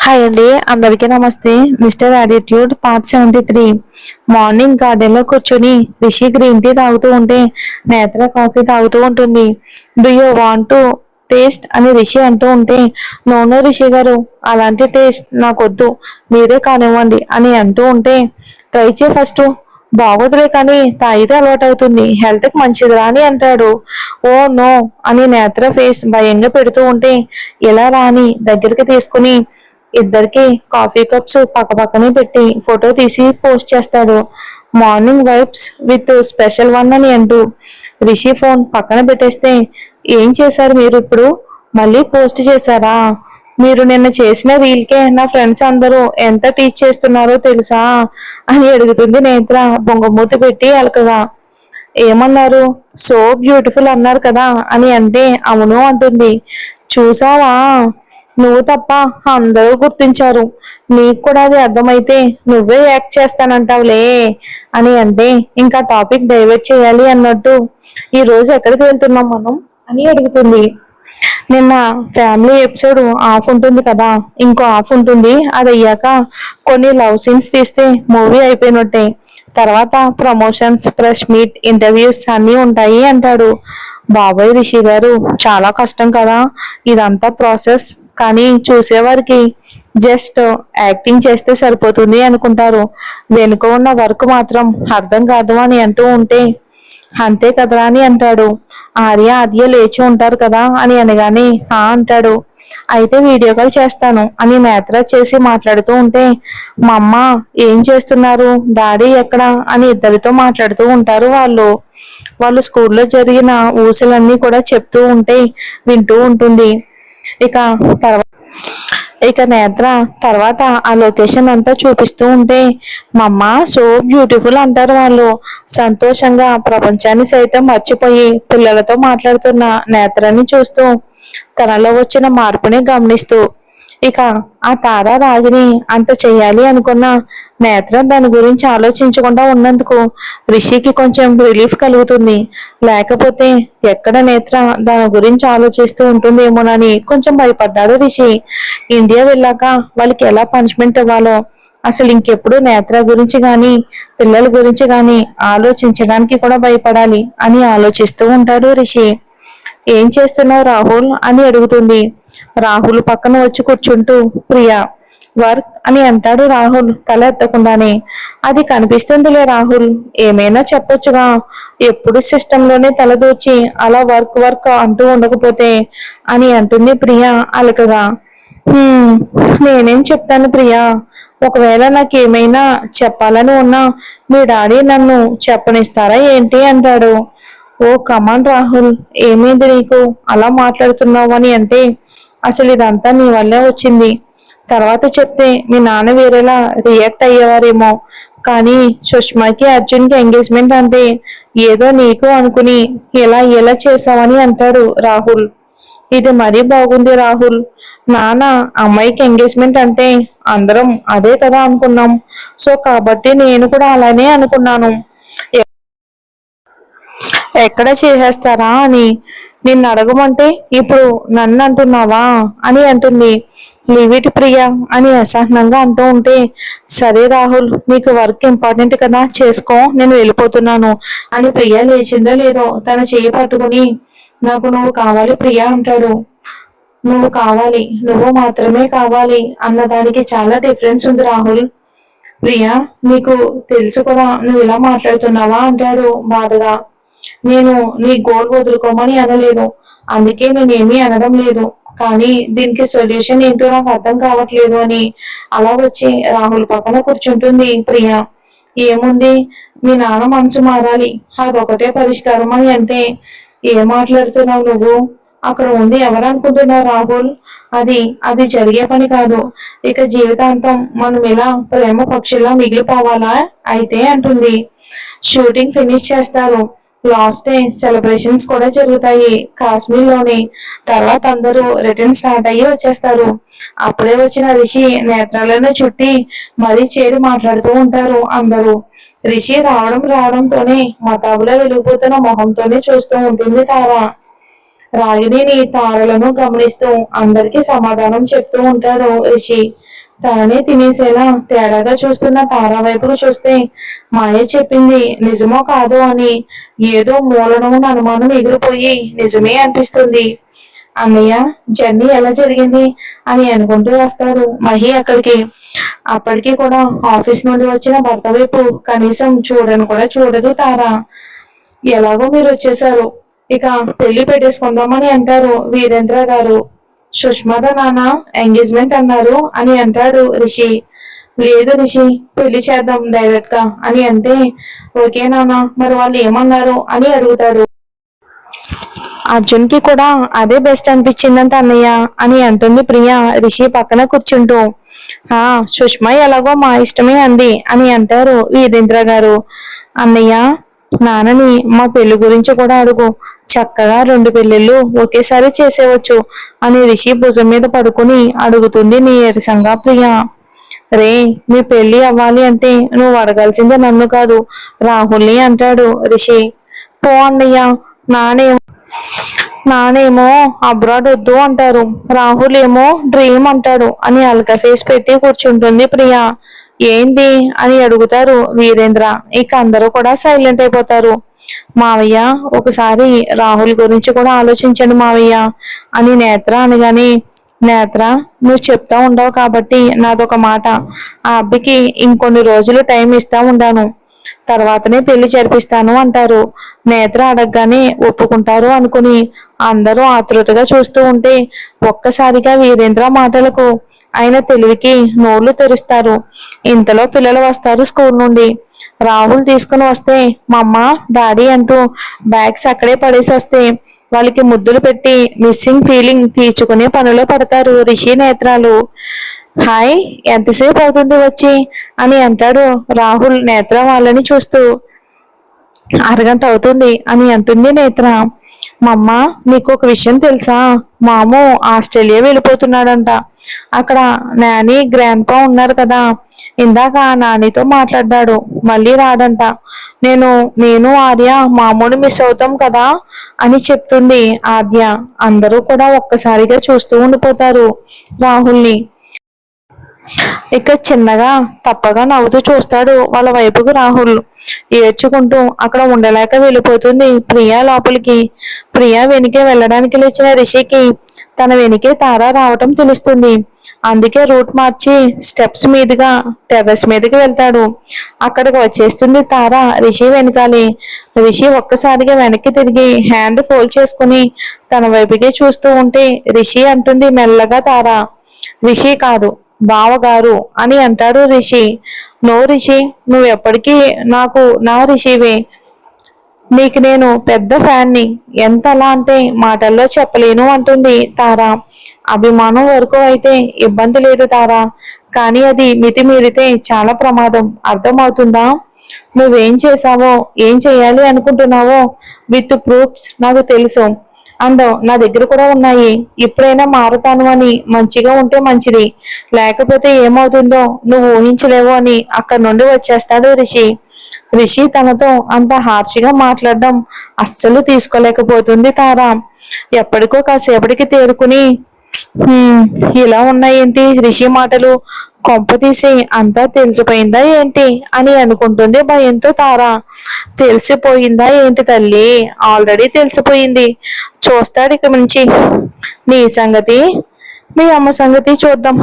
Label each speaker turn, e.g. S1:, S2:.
S1: Hi అండి, అందరికీ నమస్తే. Mister attitude part 73. Morning garden లో కూర్చొని రిషి గ్రీన్ టీ తాగుతూ ఉంటే నేత్ర కాఫీ తాగుతూ ఉంటుంది. Do you want to taste అని రిషి అంటూ ఉంటే, నో రిషి గారు, అలాంటి టేస్ట్ నాకొద్దు, మీరే కానివ్వండి అని అంటూ ఉంటే, ట్రై చేయి ఫస్ట్, బాగోదులే కానీ తాగితే అలవాటు అవుతుంది, హెల్త్ కి మంచిదిరా అని అంటాడు. ఓ నో అని నేత్ర ఫేస్ భయంగా పెడుతూ ఉంటే, ఎలా రాని దగ్గరికి తీసుకుని ఇద్దరికి కాఫీ కప్స్ పక్కపక్కనే పెట్టి ఫోటో తీసి పోస్ట్ చేస్తాడు. Morning vibes with special one అని అంటూ రిషి ఫోన్ పక్కన పెట్టేస్తే, ఏం చేశారు మీరు ఇప్పుడు, మళ్ళీ పోస్ట్ చేశారా? మీరు నిన్న చేసిన రీల్కే నా ఫ్రెండ్స్ అందరూ ఎంత టీచ్ చేస్తున్నారో తెలుసా అని అడుగుతుంది నేత్ర బొంగమూతి పెట్టి అలకగా. ఏమన్నారు? సో బ్యూటిఫుల్ అన్నారు కదా అని అంటే, అవును అంటుంది. చూసావా, నువ్వు తప్ప అందరూ గుర్తించారు, నీకు కూడా అది అర్థమైతే నువ్వే యాక్ట్ చేస్తానంటావులే అని అంటే, ఇంకా టాపిక్ డైవర్ట్ చేయాలి అన్నట్టు, ఈ రోజు ఎక్కడికి వెళ్తున్నాం మనం అని అడుగుతుంది. నిన్న ఫ్యామిలీ ఎపిసోడ్ ఆఫ్ ఉంటుంది కదా, ఇంకో ఆఫ్ ఉంటుంది, అది అయ్యాక కొన్ని లవ్ సీన్స్ తీస్తే మూవీ అయిపోయినట్టే, తర్వాత ప్రమోషన్స్, ప్రెస్ మీట్, ఇంటర్వ్యూస్ అన్నీ ఉంటాయి అంటాడు. బాబాయ్ రిషి గారు, చాలా కష్టం కదా ఇదంతా ప్రాసెస్, కానీ చూసేవారికి జస్ట్ యాక్టింగ్ చేస్తే సరిపోతుంది అనుకుంటారు, వెనుక ఉన్న వర్క్ మాత్రం అర్థం కాదు అని అంటూ ఉంటే, అంతే కదరా అని అంటాడు. ఆర్య ఆద్య లేచి ఉంటారు కదా అని అనగానే అంటాడు. అయితే వీడియో కాల్ చేస్తాను అని నేత్ర చేసి మాట్లాడుతూ ఉంటే, మా అమ్మ ఏం చేస్తున్నారు, డాడీ ఎక్కడ అని ఇద్దరితో మాట్లాడుతూ ఉంటారు. వాళ్ళు స్కూల్లో జరిగిన ఊసులన్నీ కూడా చెప్తూ ఉంటే వింటూ ఉంటుంది. ఇక తర్వాత నేత్ర తర్వాత ఆ లొకేషన్ అంతా చూపిస్తూ ఉంటే, మా అమ్మ సో బ్యూటిఫుల్ అంటారు వాళ్ళు. సంతోషంగా ప్రపంచాన్ని సైతం మర్చిపోయి పిల్లలతో మాట్లాడుతున్న నేత్రాన్ని చూస్తూ తనలో వచ్చిన మార్పుని గమనిస్తూ, ఇక ఆ తార రాగిని అంత చెయ్యాలి అనుకున్న నేత్ర దాని గురించి ఆలోచించకుండా ఉన్నందుకు రిషికి కొంచెం రిలీఫ్ కలుగుతుంది. లేకపోతే ఎక్కడ నేత్ర దాని గురించి ఆలోచిస్తూ ఉంటుందేమోనని కొంచెం భయపడ్డాడు రిషి. ఇండియా వెళ్ళాక వాళ్ళకి ఎలా పనిష్మెంట్ ఇవ్వాలో, అసలు ఇంకెప్పుడు నేత్ర గురించి కానీ పిల్లల గురించి కానీ ఆలోచించడానికి కూడా భయపడాలి అని ఆలోచిస్తూ ఉంటాడు రిషి. ఏం చేస్తున్నావు రాహుల్ అని అడుగుతుంది. రాహుల్ పక్కన వచ్చి కూర్చుంటూ, ప్రియా వర్క్ అని అంటాడు రాహుల్ తల ఎత్తకుండానే. అది కనిపిస్తుందిలే రాహుల్, ఏమైనా చెప్పొచ్చుగా, ఎప్పుడు సిస్టంలోనే తలదూర్చి అలా వర్క్ వర్క్ అంటూ ఉండకపోతే అని అంటుంది ప్రియా అలకగా. నేనేం చెప్తాను ప్రియా, ఒకవేళ నాకేమైనా చెప్పాలని ఉన్నా మీ డాడీ నన్ను చెప్పనిస్తారా ఏంటి అంటాడు. ఓ కమాన్ రాహుల్, ఏమైంది నీకు అలా మాట్లాడుతున్నావు అని అంటే, అసలు ఇదంతా నీ వల్లే వచ్చింది, తర్వాత చెప్తే మీ నాన్న వేరేలా రియాక్ట్ అయ్యేవారేమో, కానీ సుష్మాకి అర్జున్కి ఎంగేజ్మెంట్ అంటే ఏదో నీకు అనుకుని ఎలా చేసావని అంటాడు రాహుల్. ఇది మరీ బాగుంది రాహుల్, నాన్న అమ్మాయికి ఎంగేజ్మెంట్ అంటే అందరం అదే కదా అనుకున్నాం, సో కాబట్టి నేను కూడా అలానే అనుకున్నాను, ఎక్కడ చేసేస్తారా అని నిన్ను అడగమంటే ఇప్పుడు నన్ను అంటున్నావా అని అంటుంది. లీవిటి ప్రియా అని అసహనంగా అంటూ ఉంటే, సరే రాహుల్, నీకు వర్క్ ఇంపార్టెంట్ కదా, చేసుకో, నేను వెళ్ళిపోతున్నాను అని ప్రియా లేచిందో లేదో తన చేయి పట్టుకుని, నాకు నువ్వు కావాలి ప్రియా అంటాడు. నువ్వు కావాలి, నువ్వు మాత్రమే కావాలి అన్నదానికి చాలా డిఫరెన్స్ ఉంది రాహుల్. ప్రియా, నీకు తెలుసు కూడా నువ్వు ఇలా మాట్లాడుతున్నావా అంటాడు బాధగా. నేను నీ గోల్ వదులుకోమని అనలేదు, అందుకే నేనేమీ అనడం లేదు, కానీ దీనికి సొల్యూషన్ ఏంటో నాకు అర్థం కావట్లేదు అని అలా వచ్చి రాహుల్ పక్కన కూర్చుంటుంది ప్రియా. ఏముంది, మీ నాన్న మనసు మారాలి, అదొకటే పరిష్కారం అని అంటే, ఏం మాట్లాడుతున్నావు నువ్వు, అక్కడ ఉంది ఎవరు అనుకుంటున్నావు రాహుల్, అది అది జరిగే పని కాదు, ఇక జీవితాంతం మనం ఇలా ప్రేమ పక్షుల్లా మిగిలిపోవాలా అయితే అంటుంది. షూటింగ్ ఫినిష్ చేస్తారు, లాస్ట్ డే సెలబ్రేషన్స్ కూడా జరుగుతాయి కాశ్మీర్ లోని, తర్వాత అందరూ రిటర్న్ స్టార్ట్ అయ్యి వచ్చేస్తారు. అప్పుడే వచ్చిన రిషి నేత్రాలను చుట్టి మరీ చేరి మాట్లాడుతూ ఉంటారు అందరూ. రిషి రావడంతోనే మతాబులో వెలిగిపోతున్న మొహంతోనే చూస్తూ ఉంటుంది తార. రాగిణిని తారలను గమనిస్తూ అందరికీ సమాధానం చెప్తూ ఉంటాడు రిషి. తననే తినేసేలా తేడాగా చూస్తున్న తార వైపుకు చూస్తే మాయ చెప్పింది నిజమో కాదో అని ఏదో మూలనమున అనుమానం ఎగిరిపోయి నిజమే అనిపిస్తుంది. అన్నయ్య, జర్నీ ఎలా జరిగింది అని అనుకుంటూ వస్తాడు మహి అక్కడికి. అప్పటికి కూడా ఆఫీస్ నుండి వచ్చిన భర్త వైపు కనీసం చూడను కూడా చూడదు తార. ఎలాగో మీరు వచ్చేసారు, ఇక పెళ్లి పెట్టేసుకుందామని అంటారు వీరేంద్ర గారు. సుష్మాద నాన్న ఎంగేజ్మెంట్ అన్నారు అని అంటాడు రిషి. లేదు రిషి, పెళ్లి చేద్దాం డైరెక్ట్ గా అని అంటే, ఓకే నాన్న, మరి వాళ్ళు ఏమన్నారు అని అడుగుతాడు. అర్జున్ కి కూడా అదే బెస్ట్ అనిపించిందంట అన్నయ్య అని అంటుంది ప్రియ రిషి పక్కన కూర్చుంటూ. ఆ సుష్మా ఎలాగో మా ఇష్టమే అంది అని అంటారు వీరేంద్ర గారు. అన్నయ్య, నాన్నని మా పెళ్లి గురించి కూడా అడుగు, చక్కగా 2 పెళ్లిళ్ళు ఒకేసారి చేసేవచ్చు అని రిషి భుజం మీద పడుకుని అడుగుతుంది నీరసంగా ప్రియ. రే, మీ పెళ్లి అవ్వాలి అంటే నువ్వు అడగాల్సిందే నన్ను కాదు, రాహుల్ని అంటాడు రిషి. పో అన్నయ్య, నానే నానేమో అబ్రాడ్ వద్దు అంటారు, రాహుల్ ఏమో డ్రీమ్ అంటాడు అని అల్కా ఫేస్ పెట్టి కూర్చుంటుంది ప్రియ. ఏంది అని అడుగుతారు వీరేంద్ర. ఇక అందరూ కూడా సైలెంట్ అయిపోతారు. మావయ్య, ఒకసారి రాహుల్ గురించి కూడా ఆలోచించండి మావయ్య అని నేత్ర అనగానే, నేత్ర, నువ్వు చెప్తా ఉండవు కాబట్టి నాదొక మాట, ఆ అబ్బాయికి ఇంకొన్ని రోజులు టైం ఇస్తా ఉండాను, తర్వాతనే పెళ్లి జరిపిస్తాను అంటారు. నేత్ర అడగగానే ఒప్పుకుంటారు అనుకుని అందరూ ఆతృతగా చూస్తూ ఉంటే ఒక్కసారిగా వీరేంద్ర మాటలకు ఆయన తెలివికి నోళ్లు తెరుస్తారు. ఇంతలో పిల్లలు వస్తారు స్కూల్ నుండి. రాహుల్ తీసుకుని వస్తే మమ్మ, డాడీ అంటూ బ్యాగ్స్ అక్కడే పడేసి వస్తే వాళ్ళకి ముద్దులు పెట్టి మిస్సింగ్ ఫీలింగ్ తీర్చుకునే పనిలో పడతారు రిషి నేత్రాలు. హాయ్, ఎంతసేపు అవుతుంది వచ్చి అని అంటాడు రాహుల్ నేత్ర వాళ్ళని చూస్తూ. అరగంట అవుతుంది అని అంటుంది నేత్ర. మమ్మ, నీకు ఒక విషయం తెలుసా, మాము ఆస్ట్రేలియా వెళ్ళిపోతున్నాడంట. అక్కడ నాని గ్రాండ్ పా ఉన్నారు కదా, ఇందాక నానితో మాట్లాడ్డాడు, మళ్ళీ రాడంట. నేను ఆర్య మామూలు మిస్ అవుతాం కదా అని చెప్తుంది ఆద్య. అందరూ కూడా ఒక్కసారిగా చూస్తూ ఉండిపోతారు రాహుల్ని. ఇక చిన్నగా తప్పగా నవ్వుతూ చూస్తాడు వాళ్ళ వైపుకు రాహుల్. ఏడ్చుకుంటూ అక్కడ ఉండలేక వెళ్ళిపోతుంది ప్రియా లోపలికి. ప్రియా వెనుకే వెళ్ళడానికి లేచిన రిషికి తన వెనుకే తార రావటం తెలుస్తుంది. అందుకే రూట్ మార్చి స్టెప్స్ మీదుగా టెర్రస్ మీదకి వెళ్తాడు. అక్కడికి వచ్చేస్తుంది తార రిషి వెనకాలే. రిషి ఒక్కసారిగా వెనక్కి తిరిగి హ్యాండ్ ఫోల్డ్ చేసుకుని తన వైపుకే చూస్తూ ఉంటే రిషి అంటుంది మెల్లగా తార. రిషి కాదు, బావగారు అని అంటాడు రిషి. నో రిషి, నువ్వు ఎప్పటికీ నాకు నా రిషివే, నీకు నేను పెద్ద ఫ్యాన్ని, ఎంతలా అంటే మాటల్లో చెప్పలేను అంటుంది తార. అభిమానం వరకు అయితే ఇబ్బంది లేదు తార, కానీ అది మితిమీరితే చాలా ప్రమాదం, అర్థమవుతుందా? నువ్వేం చేశావో, ఏం చేయాలి అనుకుంటున్నావో విత్ ప్రూఫ్స్ నాకు తెలుసు, అండ్ నా దగ్గర కూడా ఉన్నాయి. ఇప్పుడైనా మారుతాను అని మంచిగా ఉంటే మంచిది, లేకపోతే ఏమవుతుందో నువ్వు ఊహించలేవు అని అక్కడి నుండి వచ్చేస్తాడు రిషి. రిషి తనతో అంత హార్ష్గా మాట్లాడడం అస్సలు తీసుకోలేకపోతుంది తార. ఎప్పటికో కాసేపటికి తేరుకుని, ఇలా ఉన్నాయేంటి రిషి మాటలు, కొంప తీసి అంతా తెలిసిపోయిందా ఏంటి అని అనుకుంటుంది భయంతో తార. తెలిసిపోయిందా ఏంటి తల్లి, ఆల్రెడీ తెలిసిపోయింది, చూస్తాడు ఇక నుంచి నీ సంగతి, మీ అమ్మ సంగతి చూద్దాం.